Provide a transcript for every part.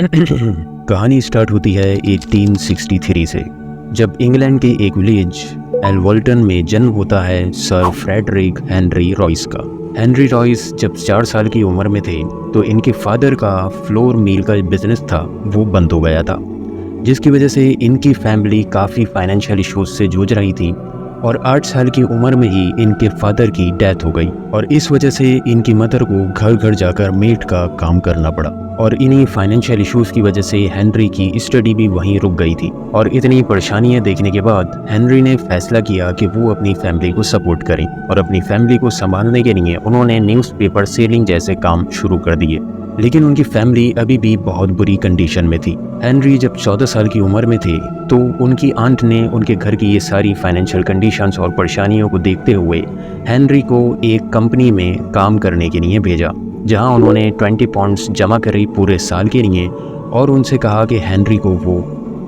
कहानी स्टार्ट होती है 1863 से, जब इंग्लैंड के एक विलेज एल्वर्टन में जन्म होता है सर फ्रेडरिक हेनरी रॉयस का। हेनरी रॉयस जब 4 साल की उम्र में थे तो इनके फादर का फ्लोर मिल का बिजनेस था वो बंद हो गया था, जिसकी वजह से इनकी फैमिली काफ़ी फाइनेंशियल इश्यूज से जूझ रही थी और 8 साल की उम्र में ही इनके फादर की डेथ हो गई और इस वजह से इनकी मदर को घर घर जाकर मेड का काम करना पड़ा। और इन्हीं फाइनेंशियल इश्यूज की वजह से हेनरी की स्टडी भी वहीं रुक गई थी। और इतनी परेशानियां देखने के बाद हेनरी ने फैसला किया कि वो अपनी फैमिली को सपोर्ट करें और अपनी फैमिली को संभालने के लिए उन्होंने न्यूज़पेपर सेलिंग जैसे काम शुरू कर दिए। लेकिन उनकी फैमिली अभी भी बहुत बुरी कंडीशन में थी। हेनरी जब 14 साल की उम्र में थे तो उनकी आंट ने उनके घर की ये सारी फाइनेंशियल कंडीशंस और परेशानियों को देखते हुए हेनरी को एक कंपनी में काम करने के लिए भेजा, जहां उन्होंने 20 पाउंड्स जमा करी पूरे साल के लिए और उनसे कहा कि हेनरी को वो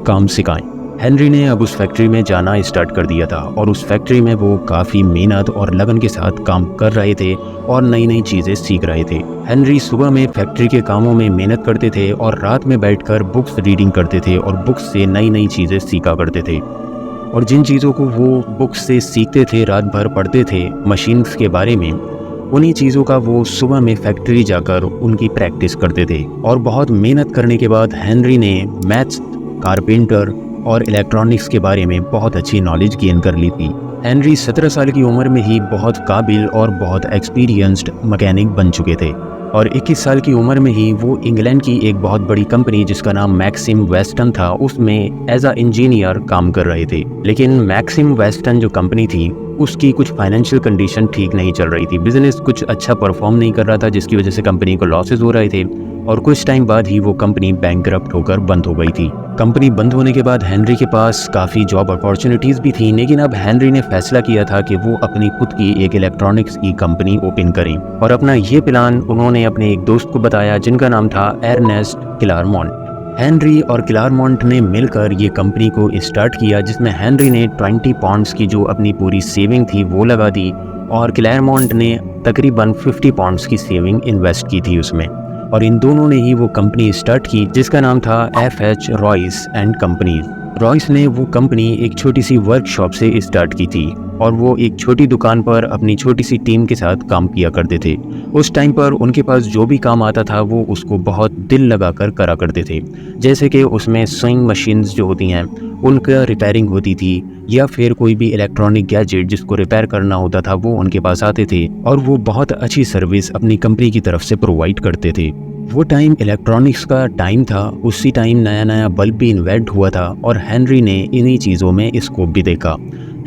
काम सिखाएं। हेनरी ने अब उस फैक्ट्री में जाना स्टार्ट कर दिया था और उस फैक्ट्री में वो काफ़ी मेहनत और लगन के साथ काम कर रहे थे और नई नई चीज़ें सीख रहे थे। हेनरी सुबह में फैक्ट्री के कामों में मेहनत करते थे और रात में बैठकर बुक्स रीडिंग करते थे और बुक्स से नई नई चीज़ें सीखा करते थे। और जिन चीज़ों को वो बुक्स से सीखते थे, रात भर पढ़ते थे मशीन्स के बारे में, उन्हीं चीज़ों का वो सुबह में फैक्ट्री जाकर उनकी प्रैक्टिस करते थे। और बहुत मेहनत करने के बाद हेनरी ने मैथ्स, कारपेंटर और इलेक्ट्रॉनिक्स के बारे में बहुत अच्छी नॉलेज गेन कर ली थी। हेनरी 17 साल की उम्र में ही बहुत काबिल और बहुत एक्सपीरियंस्ड मैकेनिक बन चुके थे और 21 साल की उम्र में ही वो इंग्लैंड की एक बहुत बड़ी कंपनी जिसका नाम मैक्सिम वेस्टन था उसमें एज अ इंजीनियर काम कर रहे थे। लेकिन मैक्सिम वेस्टन जो कंपनी थी उसकी कुछ फाइनेंशियल कंडीशन ठीक नहीं चल रही थी, बिजनेस कुछ अच्छा परफॉर्म नहीं कर रहा था, जिसकी वजह से कंपनी को लॉसेस हो रहे थे और कुछ टाइम बाद ही वो कंपनी बैंकरप्ट होकर बंद हो गई थी। कंपनी बंद होने के बाद हेनरी के पास काफ़ी जॉब अपॉर्चुनिटीज़ भी थी, लेकिन अब हेनरी ने फैसला किया था कि वो अपनी खुद की एक इलेक्ट्रॉनिक्स की कंपनी ओपन करें और अपना ये प्लान उन्होंने अपने एक दोस्त को बताया जिनका नाम था एर्नेस्ट क्लारमोंट। हेनरी और क्लारमोंट ने मिलकर ये कंपनी को स्टार्ट किया, जिसमें हेनरी ने 20 पाउंड्स की जो अपनी पूरी सेविंग थी वो लगा दी और क्लारमोंट ने तकरीबन 50 पाउंड्स की सेविंग इन्वेस्ट की थी उसमें। और इन दोनों ने ही वो कंपनी स्टार्ट की जिसका नाम था FH Royce and company. Royce ने वो कंपनी एक छोटी सी वर्कशॉप से स्टार्ट की थी और वो एक छोटी दुकान पर अपनी छोटी सी टीम के साथ काम किया करते थे। उस टाइम पर उनके पास जो भी काम आता था वो उसको बहुत दिल लगाकर करा करते थे, जैसे कि उसमें स्विंग मशीन्स जो होती हैं उनका रिपेयरिंग होती थी या फिर कोई भी इलेक्ट्रॉनिक गैजेट जिसको रिपेयर करना होता था वो उनके पास आते थे और वो बहुत अच्छी सर्विस अपनी कंपनी की तरफ से प्रोवाइड करते थे। वो टाइम इलेक्ट्रॉनिक्स का टाइम था, उसी टाइम नया नया बल्ब भी इन्वेंट हुआ था और हेनरी ने इन्हीं चीज़ों में स्कोप भी देखा।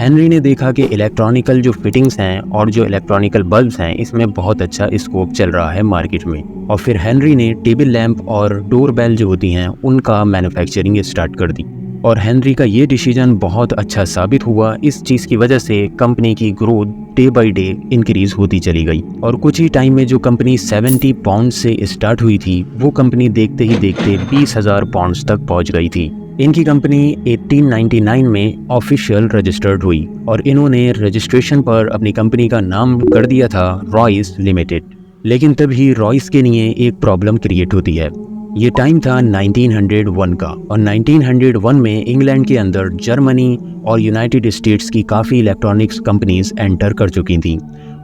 हेनरी ने देखा कि इलेक्ट्रॉनिकल जो फिटिंग्स हैं और जो इलेक्ट्रॉनिकल बल्ब्स हैं इसमें बहुत अच्छा स्कोप चल रहा है मार्केट में। और फिर हेनरी ने टेबल लैंप और डोर बेल जो होती हैं उनका मैन्युफैक्चरिंग स्टार्ट कर दी और हेनरी का ये डिसीजन बहुत अच्छा साबित हुआ। इस चीज़ की वजह से कंपनी की growth day by day increase होती चली गई और कुछ ही टाइम में जो कंपनी 70 पाउंड से स्टार्ट हुई थी वो कंपनी देखते ही देखते 20,000 पाउंड तक पहुंच गई थी। इनकी कंपनी 1899 में ऑफिशियल रजिस्टर्ड हुई और इन्होंने रजिस्ट्रेशन पर अपनी कंपनी का नाम कर दिया था रॉयस लिमिटेड। लेकिन तभी रॉयस के लिए एक प्रॉब्लम क्रिएट होती है। ये टाइम था 1901 का और 1901 में इंग्लैंड के अंदर जर्मनी और यूनाइटेड स्टेट्स की काफ़ी इलेक्ट्रॉनिक्स कंपनीज एंटर कर चुकी थी।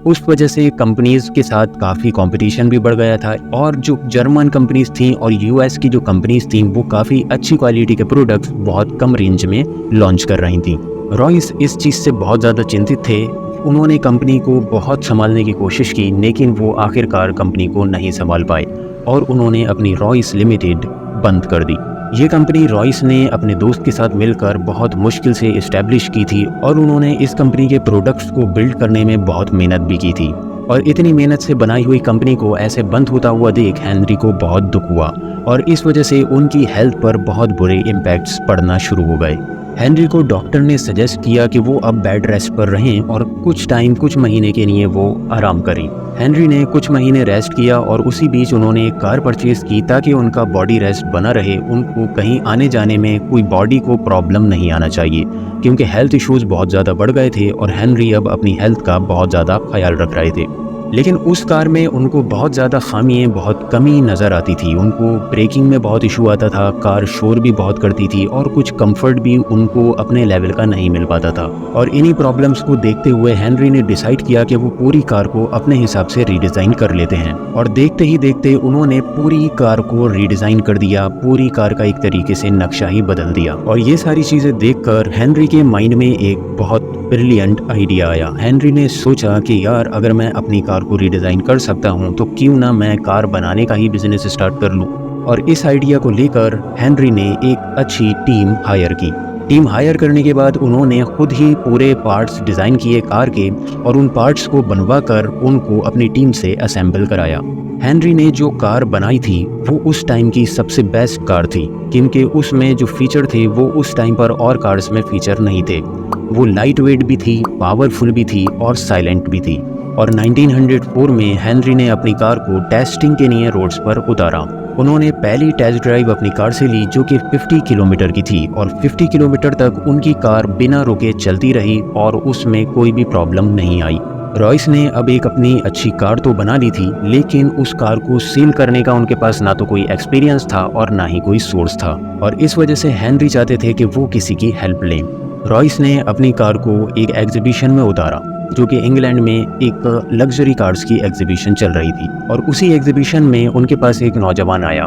उस वजह से कंपनीज के साथ काफ़ी कंपटीशन भी बढ़ गया था और जो जर्मन कंपनीज थी और US की जो कंपनीज थी वो काफ़ी अच्छी क्वालिटी के प्रोडक्ट्स बहुत कम रेंज में लॉन्च कर रही थी। रॉयस इस चीज़ से बहुत ज़्यादा चिंतित थे। उन्होंने कंपनी को बहुत संभालने की कोशिश की लेकिन वो आखिरकार कंपनी को नहीं संभाल पाए और उन्होंने अपनी रॉयस लिमिटेड बंद कर दी। ये कंपनी रॉयस ने अपने दोस्त के साथ मिलकर बहुत मुश्किल से इस्टेब्लिश की थी और उन्होंने इस कंपनी के प्रोडक्ट्स को बिल्ड करने में बहुत मेहनत भी की थी। और इतनी मेहनत से बनाई हुई कंपनी को ऐसे बंद होता हुआ देख हेनरी को बहुत दुख हुआ और इस वजह से उनकी हेल्थ पर बहुत बुरे इम्पैक्ट्स पड़ना शुरू हो गए। हेनरी को डॉक्टर ने सजेस्ट किया कि वो अब बेड रेस्ट पर रहें और कुछ महीने के लिए वो आराम करें। हेनरी ने कुछ महीने रेस्ट किया और उसी बीच उन्होंने एक कार परचेज की ताकि उनका बॉडी रेस्ट बना रहे, उनको कहीं आने जाने में कोई बॉडी को प्रॉब्लम नहीं आना चाहिए क्योंकि हेल्थ इश्यूज बहुत ज़्यादा बढ़ गए थे और हेनरी अब अपनी हेल्थ का बहुत ज़्यादा ख्याल रख रहे थे। लेकिन उस कार में उनको बहुत ज़्यादा खामियाँ, बहुत कमी नज़र आती थी। उनको ब्रेकिंग में बहुत इशू आता था, कार शोर भी बहुत करती थी और कुछ कंफर्ट भी उनको अपने लेवल का नहीं मिल पाता था। और इन्हीं प्रॉब्लम्स को देखते हुए हेनरी ने डिसाइड किया कि वो पूरी कार को अपने हिसाब से रीडिज़ाइन कर लेते हैं। और देखते ही देखते उन्होंने पूरी कार को रीडिज़ाइन कर दिया, पूरी कार का एक तरीके से नक्शा ही बदल दिया। और ये सारी चीज़ें देखकर हेनरी के माइंड में एक बहुत ब्रिलियंट आइडिया आया। हेनरी ने सोचा कि यार, अगर मैं अपनी कार को रीडिज़ाइन कर सकता हूँ तो क्यों ना मैं कार बनाने का ही बिजनेस स्टार्ट कर लूँ। और इस आइडिया को लेकर हेनरी ने एक अच्छी टीम हायर की। टीम हायर करने के बाद उन्होंने खुद ही पूरे पार्ट्स डिज़ाइन किए कार के और उन पार्ट्स को बनवा कर उनको अपनी टीम से असेंबल कराया। हेनरी ने जो कार बनाई थी वो उस टाइम की सबसे बेस्ट कार थी, क्योंकि उसमें जो फीचर थे वो उस टाइम पर और कार्स में फीचर नहीं थे। वो लाइट वेट भी थी, पावरफुल भी थी और साइलेंट भी थी। और 1904 में हेनरी ने अपनी कार को टेस्टिंग के लिए रोड्स पर उतारा। उन्होंने पहली टेस्ट ड्राइव अपनी कार से ली जो कि 50 किलोमीटर की थी और 50 किलोमीटर तक उनकी कार बिना रुके चलती रही और उसमें कोई भी प्रॉब्लम नहीं आई। रॉयस ने अब एक अपनी अच्छी कार तो बना ली थी, लेकिन उस कार को सेल करने का उनके पास ना तो कोई एक्सपीरियंस था और ना ही कोई सोर्स था। और इस वजह से हेनरी चाहते थे कि वो किसी की हेल्प लें। रॉयस ने अपनी कार को एक एग्जीबिशन में उतारा जो कि इंग्लैंड में एक लग्जरी कार्स की एग्जीबिशन चल रही थी। और उसी एग्जीबिशन में उनके पास एक नौजवान आया।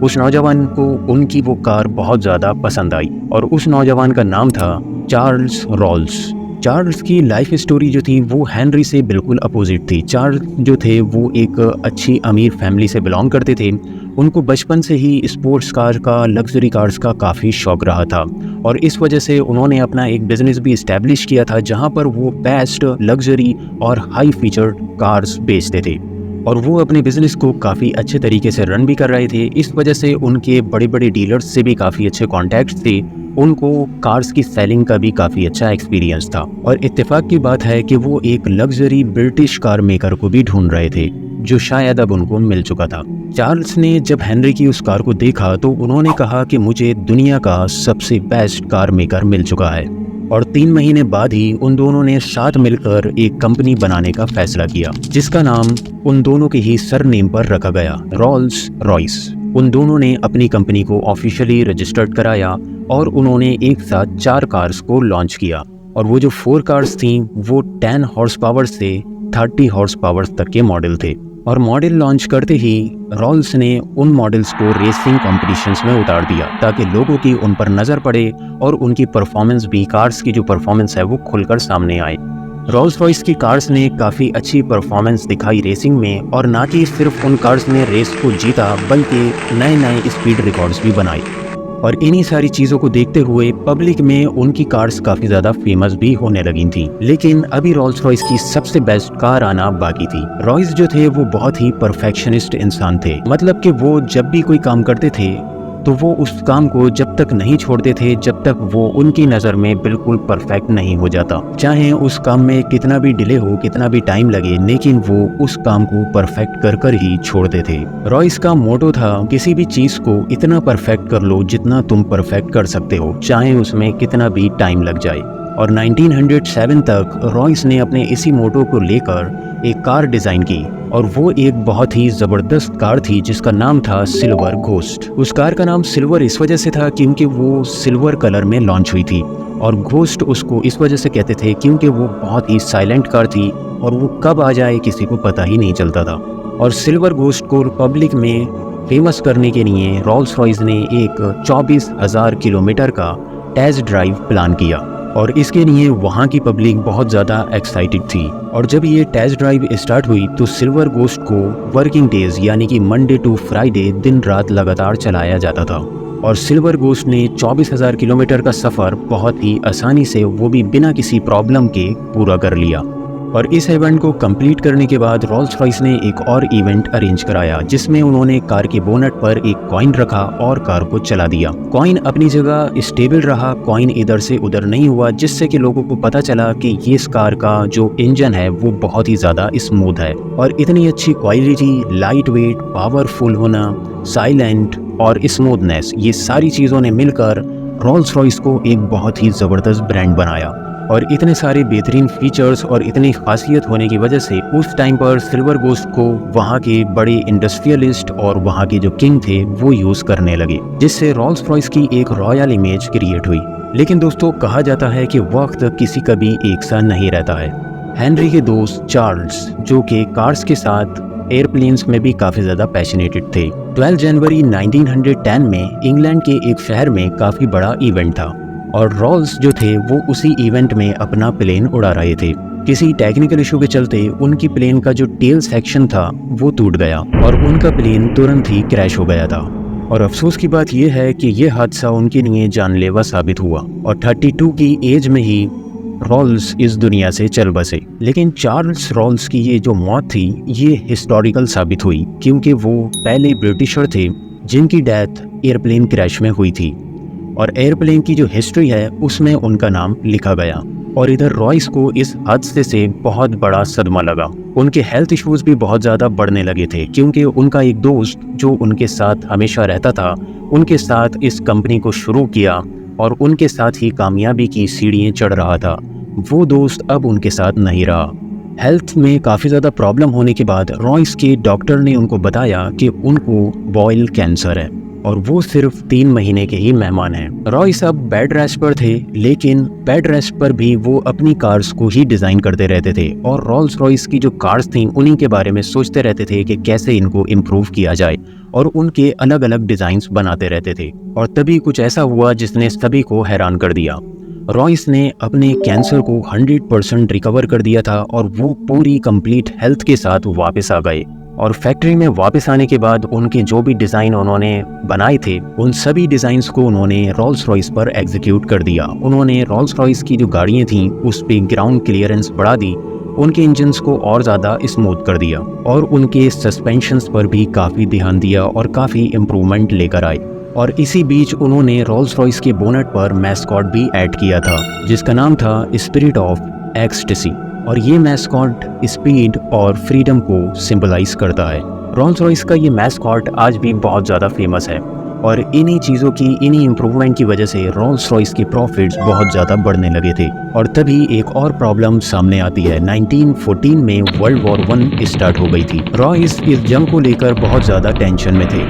उस नौजवान को उनकी वो कार बहुत ज़्यादा पसंद आई और उस नौजवान का नाम था चार्ल्स रॉल्स। चार्ल्स की लाइफ स्टोरी जो थी वो हेनरी से बिल्कुल अपोजिट थी। चार्ल्स जो थे वो एक अच्छी अमीर फैमिली से बिलोंग करते थे। उनको बचपन से ही स्पोर्ट्स कार का, लग्जरी कार्स का काफ़ी शौक रहा था और इस वजह से उन्होंने अपना एक बिज़नेस भी इस्टेब्लिश किया था जहां पर वो बेस्ट लग्जरी और हाई फीचर कार्स बेचते थे। और वो अपने बिज़नेस को काफ़ी अच्छे तरीके से रन भी कर रहे थे। इस वजह से उनके बड़े बड़े डीलर्स से भी काफ़ी अच्छे कॉन्टैक्ट्स थे। उनको कार्स की सेलिंग का भी काफ़ी अच्छा एक्सपीरियंस था। और इत्तेफाक की बात है कि वो एक लग्जरी ब्रिटिश कार मेकर को भी ढूंढ रहे थे जो शायद अब उनको मिल चुका था। चार्ल्स ने जब हेनरी की उस कार को देखा तो उन्होंने कहा कि मुझे दुनिया का सबसे बेस्ट कार मेकर मिल चुका है। और 3 महीने बाद ही उन दोनों ने साथ मिलकर एक कंपनी बनाने का फैसला किया जिसका नाम उन दोनों के ही सरनेम पर रखा गया, रॉल्स रॉयस। उन दोनों ने अपनी कंपनी को ऑफिशियली रजिस्टर्ड कराया और उन्होंने एक साथ 4 कार्स को लॉन्च किया। और वो जो 4 कार्स थीं वो 10 हॉर्स पावर से 30 हॉर्स पावर तक के मॉडल थे। और मॉडल लॉन्च करते ही रॉल्स ने उन मॉडल्स को रेसिंग कॉम्पिटिशन्स में उतार दिया ताकि लोगों की उन पर नज़र पड़े और उनकी परफॉर्मेंस भी, कार्स की जो परफॉर्मेंस है वो खुलकर सामने आए। रोल्स रॉयस की कार्स ने काफ़ी अच्छी परफॉर्मेंस दिखाई रेसिंग में और ना कि सिर्फ उन कार्स ने रेस को जीता बल्कि नए नए स्पीड रिकॉर्ड्स भी बनाए। और इन्हीं सारी चीज़ों को देखते हुए पब्लिक में उनकी कार्स काफ़ी ज़्यादा फेमस भी होने लगी थी। लेकिन अभी रोल्स रॉयस की सबसे बेस्ट कार आना बाकी थी। रॉयस जो थे वो बहुत ही परफेक्शनिस्ट इंसान थे, मतलब कि वो जब भी कोई काम करते थे तो वो उस काम को जब तक नहीं छोड़ते थे जब तक वो उनकी नज़र में बिल्कुल परफेक्ट नहीं हो जाता। चाहे उस काम में कितना भी डिले हो, कितना भी टाइम लगे, लेकिन वो उस काम को परफेक्ट कर कर ही छोड़ते थे। रॉयस का मोटो था, किसी भी चीज़ को इतना परफेक्ट कर लो जितना तुम परफेक्ट कर सकते हो, चाहे उसमें कितना भी टाइम लग जाए। और 1907 तक रॉयस ने अपने इसी मोटो को लेकर एक कार डिज़ाइन की और वो एक बहुत ही ज़बरदस्त कार थी जिसका नाम था सिल्वर घोस्ट। उस कार का नाम सिल्वर इस वजह से था क्योंकि वो सिल्वर कलर में लॉन्च हुई थी और घोस्ट उसको इस वजह से कहते थे क्योंकि वो बहुत ही साइलेंट कार थी और वो कब आ जाए किसी को पता ही नहीं चलता था। और सिल्वर घोस्ट को पब्लिक में फेमस करने के लिए रोल्स रॉयस ने एक 24,000 किलोमीटर का टेस्ट ड्राइव प्लान किया और इसके लिए वहाँ की पब्लिक बहुत ज़्यादा एक्साइटेड थी। और जब ये टेस्ट ड्राइव स्टार्ट हुई तो सिल्वर घोस्ट को वर्किंग डेज यानी कि मंडे टू फ्राइडे दिन रात लगातार चलाया जाता था और सिल्वर घोस्ट ने 24,000 किलोमीटर का सफ़र बहुत ही आसानी से, वो भी बिना किसी प्रॉब्लम के, पूरा कर लिया। और इस इवेंट को कंप्लीट करने के बाद रोल्स रॉयस ने एक और इवेंट अरेंज कराया जिसमें उन्होंने कार के बोनट पर एक कॉइन रखा और कार को चला दिया। कॉइन अपनी जगह स्टेबल रहा, कॉइन इधर से उधर नहीं हुआ, जिससे कि लोगों को पता चला कि ये इस कार का जो इंजन है वो बहुत ही ज़्यादा स्मूथ है। और इतनी अच्छी क्वालिटी, लाइट वेट, पावरफुल होना, साइलेंट और स्मूथनेस, ये सारी चीज़ों ने मिलकर रोल्स रॉयस को एक बहुत ही ज़बरदस्त ब्रांड बनाया। और इतने सारे बेहतरीन फीचर्स और इतनी खासियत होने की वजह से उस टाइम पर सिल्वर गोस्ट को वहाँ के बड़े इंडस्ट्रियलिस्ट और वहाँ के जो किंग थे वो यूज़ करने लगे, जिससे रोल्स रॉयस की एक रॉयल इमेज क्रिएट हुई। लेकिन दोस्तों, कहा जाता है कि वक्त किसी का भी एक सा नहीं रहता है। हेनरी के दोस्त चार्ल्स, जो कि कार्स के साथ एयरप्लेन्स में भी काफ़ी ज़्यादा पैशनेटेड थे, 12 जनवरी 1910 में इंग्लैंड के एक शहर में काफ़ी बड़ा इवेंट था और रोल्स जो थे वो उसी इवेंट में अपना प्लेन उड़ा रहे थे। किसी टेक्निकल इशू के चलते उनकी प्लेन का जो टेल सेक्शन था वो टूट गया और उनका प्लेन तुरंत ही क्रैश हो गया था। और अफसोस की बात यह है कि यह हादसा उनके लिए जानलेवा साबित हुआ और 32 की एज में ही रोल्स इस दुनिया से चल बसे। लेकिन चार्ल्स रोल्स की ये जो मौत थी ये हिस्टोरिकल साबित हुई, क्योंकि वो पहले ब्रिटिशर थे जिनकी डेथ एयरप्लेन क्रैश में हुई थी और एयरप्लेन की जो हिस्ट्री है उसमें उनका नाम लिखा गया। और इधर रॉयस को इस हादसे से बहुत बड़ा सदमा लगा। उनके हेल्थ इश्यूज भी बहुत ज़्यादा बढ़ने लगे थे, क्योंकि उनका एक दोस्त जो उनके साथ हमेशा रहता था, उनके साथ इस कंपनी को शुरू किया और उनके साथ ही कामयाबी की सीढ़ियाँ चढ़ रहा था, वो दोस्त अब उनके साथ नहीं रहा। हेल्थ में काफ़ी ज़्यादा प्रॉब्लम होने के बाद रॉयस के डॉक्टर ने उनको बताया कि उनको बॉयल कैंसर है और वो सिर्फ 3 महीने के ही मेहमान हैं। रॉयस अब बेड रेस्ट पर थे, लेकिन बेड रेस्ट पर भी वो अपनी कार्स को ही डिज़ाइन करते रहते थे और रोल्स रॉयस की जो कार्स थी उन्हीं के बारे में सोचते रहते थे कि कैसे इनको इम्प्रूव किया जाए और उनके अलग अलग डिज़ाइंस बनाते रहते थे। और तभी कुछ ऐसा हुआ जिसने सभी को हैरान कर दिया। रॉयस ने अपने कैंसर को 100% रिकवर कर दिया था और वो पूरी कंप्लीट हेल्थ के साथ वापस आ गए। और फैक्ट्री में वापस आने के बाद उनके जो भी डिज़ाइन उन्होंने बनाए थे उन सभी डिज़ाइंस को उन्होंने रोल्स रॉयस पर एग्जीक्यूट कर दिया। उन्होंने रोल्स रॉयस की जो गाड़ियाँ थीं उस पर ग्राउंड क्लियरेंस बढ़ा दी, उनके इंजन्स को और ज़्यादा स्मूथ कर दिया और उनके सस्पेंशंस पर भी काफ़ी ध्यान दिया और काफ़ी इम्प्रूवमेंट लेकर आए। और इसी बीच उन्होंने रोल्स रॉयस के बोनट पर मैस्कॉट भी ऐड किया था, जिसका नाम था स्पिरिट ऑफ एक्सटेसी। और ये मैस्कॉट स्पीड और फ्रीडम को सिंबलाइज करता है। रोल्स रॉयस का ये मैस्कॉट आज भी बहुत ज़्यादा फेमस है और इन्हीं चीज़ों की, इन्हीं इम्प्रूवमेंट की वजह से रोल्स रॉयस के प्रॉफिट्स बहुत ज़्यादा बढ़ने लगे थे। और तभी एक और प्रॉब्लम सामने आती है। 1914 में वर्ल्ड वॉर 1 स्टार्ट हो गई थी। रॉयस इस जंग को लेकर बहुत ज़्यादा टेंशन में थे,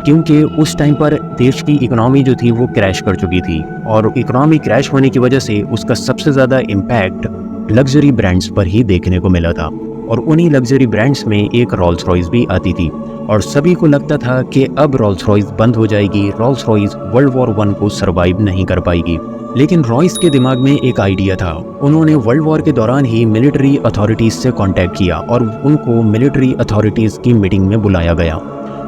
क्योंकि उस टाइम पर देश की इकोनॉमी जो थी वो क्रैश कर चुकी थी और इकोनॉमी क्रैश होने की वजह से उसका सबसे ज़्यादा इम्पैक्ट लग्जरी ब्रांड्स पर ही देखने को मिला था। और उन्हीं लग्जरी ब्रांड्स में एक रोल्स रॉयस भी आती थी और सभी को लगता था कि अब रोल्स रॉयस बंद हो जाएगी, रोल्स रॉयस वर्ल्ड वॉर 1 को सरवाइव नहीं कर पाएगी। लेकिन रॉयस के दिमाग में एक आइडिया था। उन्होंने वर्ल्ड वॉर के दौरान ही मिलिट्री अथॉरिटीज़ से कांटेक्ट किया और उनको मिलिट्री अथॉरिटीज़ की मीटिंग में बुलाया गया।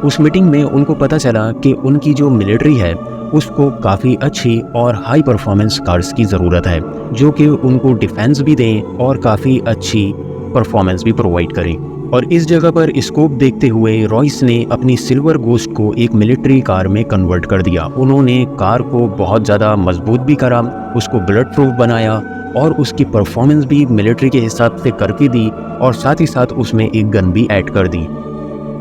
उस मीटिंग में उनको पता चला कि उनकी जो मिलिट्री है उसको काफ़ी अच्छी और हाई परफॉर्मेंस कार्स की ज़रूरत है, जो कि उनको डिफेंस भी दें और काफ़ी अच्छी परफॉर्मेंस भी प्रोवाइड करें। और इस जगह पर स्कोप देखते हुए रॉयस ने अपनी सिल्वर गोस्ट को एक मिलिट्री कार में कन्वर्ट कर दिया। उन्होंने कार को बहुत ज़्यादा मजबूत भी करा, उसको बुलेट प्रूफ बनाया और उसकी परफॉर्मेंस भी मिलिट्री के हिसाब से करके दी और साथ ही साथ उसमें एक गन भी ऐड कर दी।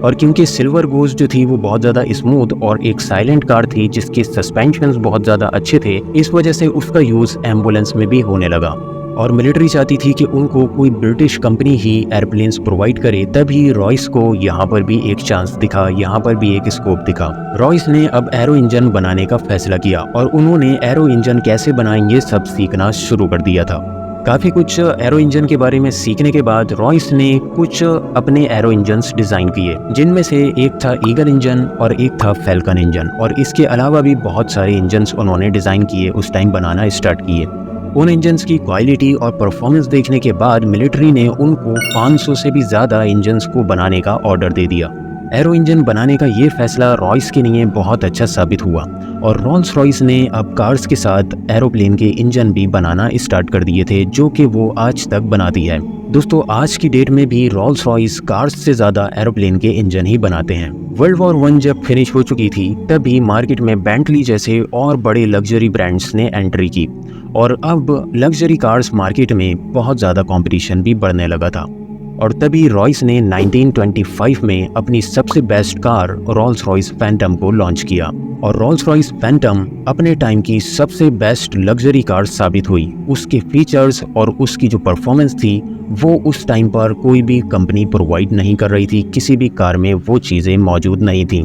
और क्योंकि सिल्वर गोस्ट जो थी वो बहुत ज़्यादा स्मूथ और एक साइलेंट कार थी जिसके सस्पेंशंस बहुत ज़्यादा अच्छे थे, इस वजह से उसका यूज़ एम्बुलेंस में भी होने लगा। और मिलिट्री चाहती थी कि उनको कोई ब्रिटिश कंपनी ही एयरप्लेन्स प्रोवाइड करे, तभी रॉयस को यहाँ पर भी एक चांस दिखा, यहाँ पर भी एक स्कोप दिखा। रॉयस ने अब एरो इंजन बनाने का फैसला किया और उन्होंने एरो इंजन कैसे बनाएंगे सब सीखना शुरू कर दिया था। काफ़ी कुछ एरो इंजन के बारे में सीखने के बाद रॉयस ने कुछ अपने एरो इंजन्स डिज़ाइन किए, जिनमें से एक था ईगल इंजन और एक था फैल्कन इंजन। और इसके अलावा भी बहुत सारे इंजन्स उन्होंने डिज़ाइन किए, उस टाइम बनाना स्टार्ट किए। उन इंजन्स की क्वालिटी और परफॉर्मेंस देखने के बाद मिलिट्री ने उनको 500 से भी ज़्यादा इंजन्स को बनाने का ऑर्डर दे दिया। एरो इंजन बनाने का ये फैसला रॉयस के लिए बहुत अच्छा साबित हुआ और रोल्स रॉयस ने अब कार्स के साथ एरोप्लेन के इंजन भी बनाना स्टार्ट कर दिए थे, जो कि वो आज तक बनाती है। दोस्तों, आज की डेट में भी रोल्स रॉयस कार्स से ज़्यादा एरोप्लेन के इंजन ही बनाते हैं। वर्ल्ड वॉर 1 जब फिनिश हो चुकी थी तभी मार्केट में बेंटली जैसे और बड़े लग्जरी ब्रांड्स ने एंट्री की और अब लग्जरी कार्स मार्केट में बहुत ज़्यादा कंपटीशन भी बढ़ने लगा था। और तभी रॉयस ने 1925 में अपनी सबसे best car Rolls Royce Phantom को लॉन्च किया और रोल्स रॉयस फैंटम अपने टाइम की सबसे बेस्ट लग्जरी कार साबित हुई। उसके फीचर्स और उसकी जो परफॉर्मेंस थी वो उस टाइम पर कोई भी कंपनी प्रोवाइड नहीं कर रही थी, किसी भी कार में वो चीज़ें मौजूद नहीं थी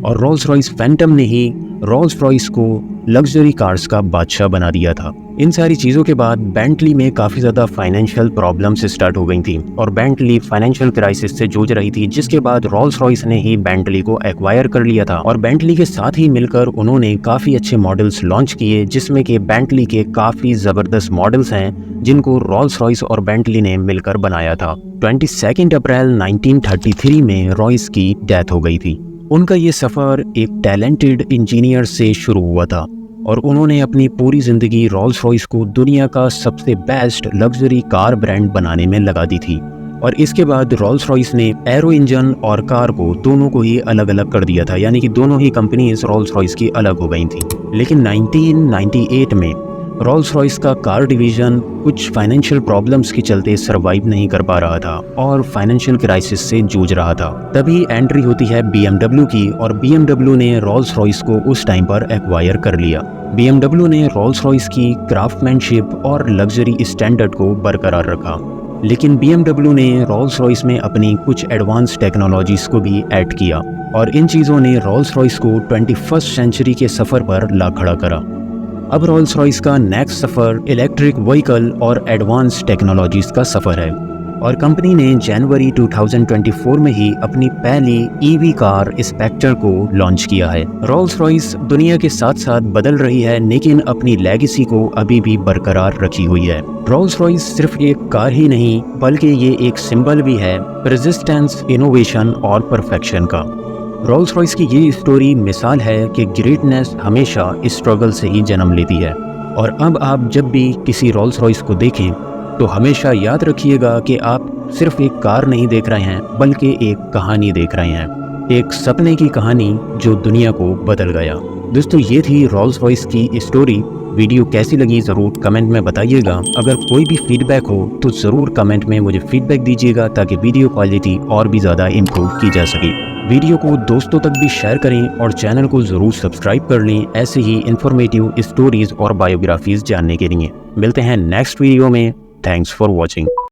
और रोल्स रॉयस फैंटम ने ही रोल्स रॉयस को लग्जरी कार्स का बादशाह बना दिया था। इन सारी चीज़ों के बाद बेंटली में काफ़ी ज़्यादा फाइनेंशियल प्रॉब्लम्स स्टार्ट हो गई थी और बेंटली फाइनेंशियल क्राइसिस से जूझ रही थी, जिसके बाद रोल्स रॉयस ने ही बेंटली को एक्वायर कर लिया था और बेंटली के साथ ही मिलकर उन्होंने काफ़ी अच्छे मॉडल्स लॉन्च किए, जिसमें कि बेंटली के काफ़ी ज़बरदस्त मॉडल्स हैं जिनको रोल्स रॉयस और बेंटली ने मिलकर बनाया था। 22 अप्रैल 1933 में रॉयस की डेथ हो गई थी। उनका ये सफ़र एक टैलेंटेड इंजीनियर से शुरू हुआ था और उन्होंने अपनी पूरी ज़िंदगी रोल्स रॉयस को दुनिया का सबसे बेस्ट लग्जरी कार ब्रांड बनाने में लगा दी थी और इसके बाद रोल्स रॉयस ने एरो इंजन और कार को दोनों को ही अलग अलग कर दिया था, यानी कि दोनों ही कंपनीज रोल्स रॉयस की अलग हो गई थी। लेकिन 1998 में रोल्स रॉयस का कार डिवीज़न कुछ फाइनेंशियल प्रॉब्लम्स के चलते सरवाइव नहीं कर पा रहा था और फाइनेंशियल क्राइसिस से जूझ रहा था। तभी एंट्री होती है BMW की और BMW ने रोल्स रॉयस को उस टाइम पर एक्वायर कर लिया। BMW ने रोल्स रॉयस की क्राफ्टमैनशिप और लग्जरी स्टैंडर्ड को बरकरार रखा, लेकिन BMW ने रोल्स रॉयस में अपनी कुछ एडवांस टेक्नोलॉजीज़ को भी ऐड किया और इन चीज़ों ने रोल्स रॉयस को 21st सेंचुरी के सफ़र पर ला खड़ा करा। अब रोल्स रॉयस का नेक्स्ट सफ़र इलेक्ट्रिक व्हीकल और एडवांस टेक्नोलॉजीज़ का सफ़र है और कंपनी ने जनवरी 2024 में ही अपनी पहली EV कार स्पेक्टर को लॉन्च किया है। रोल्स रॉयस दुनिया के साथ साथ बदल रही है, लेकिन अपनी लेगेसी को अभी भी बरकरार रखी हुई है। रोल्स रॉयस सिर्फ एक कार ही नहीं बल्कि ये एक सिंबल भी है रेजिस्टेंस, इनोवेशन और परफेक्शन का। रोल्स रॉयस की ये स्टोरी मिसाल है कि ग्रेटनेस हमेशा स्ट्रगल से ही जन्म लेती है और अब आप जब भी किसी रोल्स रॉयस को देखें तो हमेशा याद रखिएगा कि आप सिर्फ एक कार नहीं देख रहे हैं बल्कि एक कहानी देख रहे हैं, एक सपने की कहानी जो दुनिया को बदल गया। दोस्तों, ये थी रोल्स रॉयस की स्टोरी। वीडियो कैसी लगी ज़रूर कमेंट में बताइएगा। अगर कोई भी फीडबैक हो तो ज़रूर कमेंट में मुझे फीडबैक दीजिएगा ताकि वीडियो क्वालिटी और भी ज़्यादा इम्प्रूव की जा सके। वीडियो को दोस्तों तक भी शेयर करें और चैनल को ज़रूर सब्सक्राइब कर लें ऐसे ही इन्फॉर्मेटिव स्टोरीज़ और बायोग्राफीज़ जानने के लिए। मिलते हैं नेक्स्ट वीडियो में। Thanks for watching.